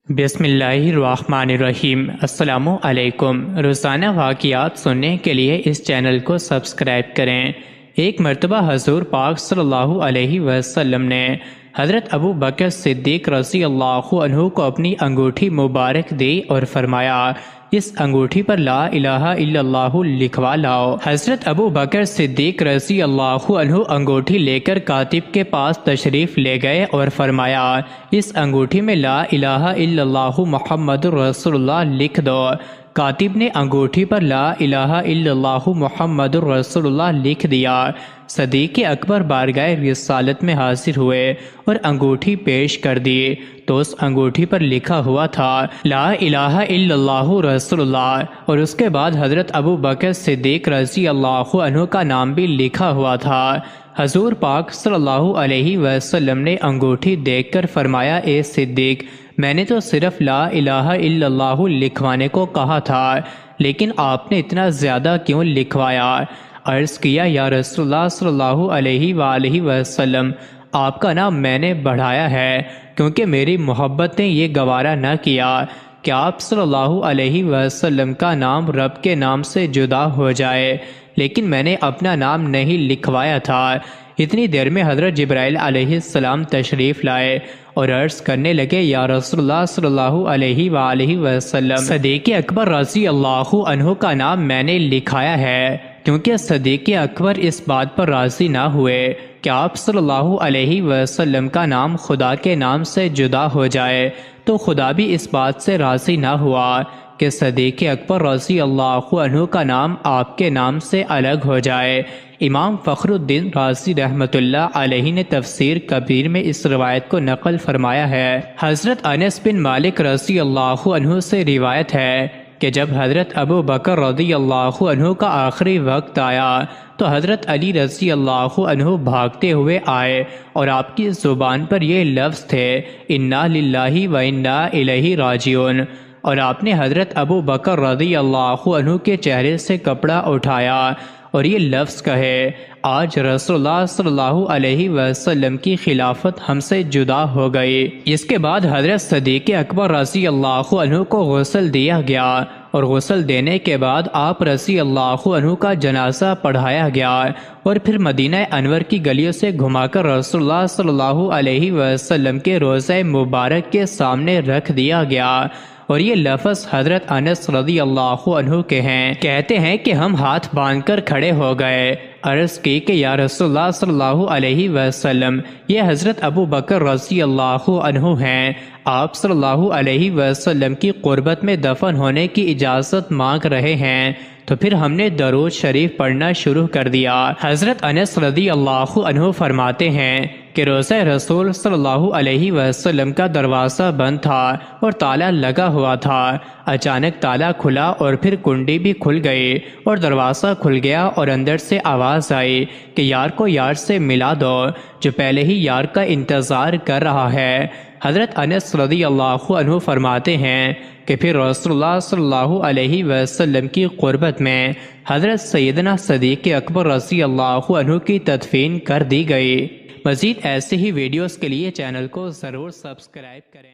بسم اللہ الرحمن الرحیم۔ السلام علیکم۔ روزانہ واقعات سننے کے لیے اس چینل کو سبسکرائب کریں۔ ایک مرتبہ حضور پاک صلی اللہ علیہ وسلم نے حضرت ابو بکر صدیق رضی اللہ عنہ کو اپنی انگوٹھی مبارک دی اور فرمایا، اس انگوٹھی پر لا الہ الا اللہ لکھوا لاؤ۔ حضرت ابو بکر صدیق رضی اللہ عنہ انگوٹھی لے کر کاتب کے پاس تشریف لے گئے اور فرمایا، اس انگوٹھی میں لا الہ الا اللہ محمد رسول اللہ لکھ دو۔ کاتب نے انگوٹھی پر لا الہ الا اللہ محمد رسول اللہ لکھ دیا۔ صدیق اکبر بارگاہ رسالت میں حاضر ہوئے اور انگوٹھی پیش کر دی تو اس انگوٹھی پر لکھا ہوا تھا لا الہ الا اللہ رسول اللہ، اور اس کے بعد حضرت ابو بکر صدیق رضی اللہ عنہ کا نام بھی لکھا ہوا تھا۔ حضور پاک صلی اللہ علیہ وسلم نے انگوٹھی دیکھ کر فرمایا، اے صدیق، میں نے تو صرف لا الہ الا اللہ لکھوانے کو کہا تھا، لیکن آپ نے اتنا زیادہ کیوں لکھوایا؟ عرض کیا، یا رسول اللہ صلی اللہ علیہ وآلہ وسلم، آپ کا نام میں نے بڑھایا ہے کیونکہ میری محبت نے یہ گوارا نہ کیا کہ آپ صلی اللہ علیہ وسلم کا نام رب کے نام سے جدا ہو جائے، لیکن میں نے اپنا نام نہیں لکھوایا تھا۔ اتنی دیر میں حضرت جبرائیل علیہ السلام تشریف لائے اور عرض کرنے لگے، یا رسول اللہ صلی اللہ علیہ وآلہ وسلم، صدیق اکبر رضی اللہ عنہ کا نام میں نے لکھایا ہے، کیونکہ صدیق اکبر اس بات پر راضی نہ ہوئے کہ آپ صلی اللہ علیہ وسلم کا نام خدا کے نام سے جدا ہو جائے، تو خدا بھی اس بات سے راضی نہ ہوا کہ صدیق اکبر رضی اللہ عنہ کا نام آپ کے نام سے الگ ہو جائے۔ امام فخر الدین رازی رحمۃ اللہ علیہ نے تفسیر کبیر میں اس روایت کو نقل فرمایا ہے۔ حضرت انس بن مالک رضی اللہ عنہ سے روایت ہے کہ جب حضرت ابو بکر رضی اللہ عنہ کا آخری وقت آیا تو حضرت علی رضی اللہ عنہ بھاگتے ہوئے آئے اور آپ کی زبان پر یہ لفظ تھے، انا للہ و انا الیہ راجعون، اور آپ نے حضرت ابو بکر رضی اللہ عنہ کے چہرے سے کپڑا اٹھایا اور یہ لفظ کہے، آج رسول اللہ صلی اللہ علیہ وسلم کی خلافت ہم سے جدا ہو گئی۔ اس کے بعد حضرت صدیق اکبر رضی اللہ عنہ کو غسل دیا گیا اور غسل دینے کے بعد آپ رضی اللہ عنہ کا جنازہ پڑھایا گیا اور پھر مدینہ انور کی گلیوں سے گھما کر رسول اللہ صلی اللہ علیہ وسلم کے روضہ مبارک کے سامنے رکھ دیا گیا، اور یہ لفظ حضرت انس رضی اللہ عنہ کے ہیں۔ کہتے ہیں کہ ہم ہاتھ باندھ کر کھڑے ہو گئے، عرض کی کہ یا رسول اللہ صلی اللہ علیہ وسلم، یہ حضرت ابو بکر رضی اللہ عنہ ہیں، آپ صلی اللہ علیہ وسلم کی قربت میں دفن ہونے کی اجازت مانگ رہے ہیں۔ تو پھر ہم نے درود شریف پڑھنا شروع کر دیا۔ حضرت انس رضی اللہ عنہ فرماتے ہیں کہ روضہ رسول صلی اللہ علیہ وسلم کا دروازہ بند تھا اور تالا لگا ہوا تھا۔ اچانک تالا کھلا اور پھر کنڈی بھی کھل گئی اور دروازہ کھل گیا اور اندر سے آواز آئی کہ یار کو یار سے ملا دو جو پہلے ہی یار کا انتظار کر رہا ہے۔ حضرت انس رضی اللہ عنہ فرماتے ہیں کہ پھر رسول اللہ صلی اللہ علیہ وسلم کی قربت میں حضرت سیدنا صدیق اکبر رضی اللہ عنہ کی تدفین کر دی گئی۔ مزید ایسے ہی ویڈیوز کے لیے چینل کو ضرور سبسکرائب کریں۔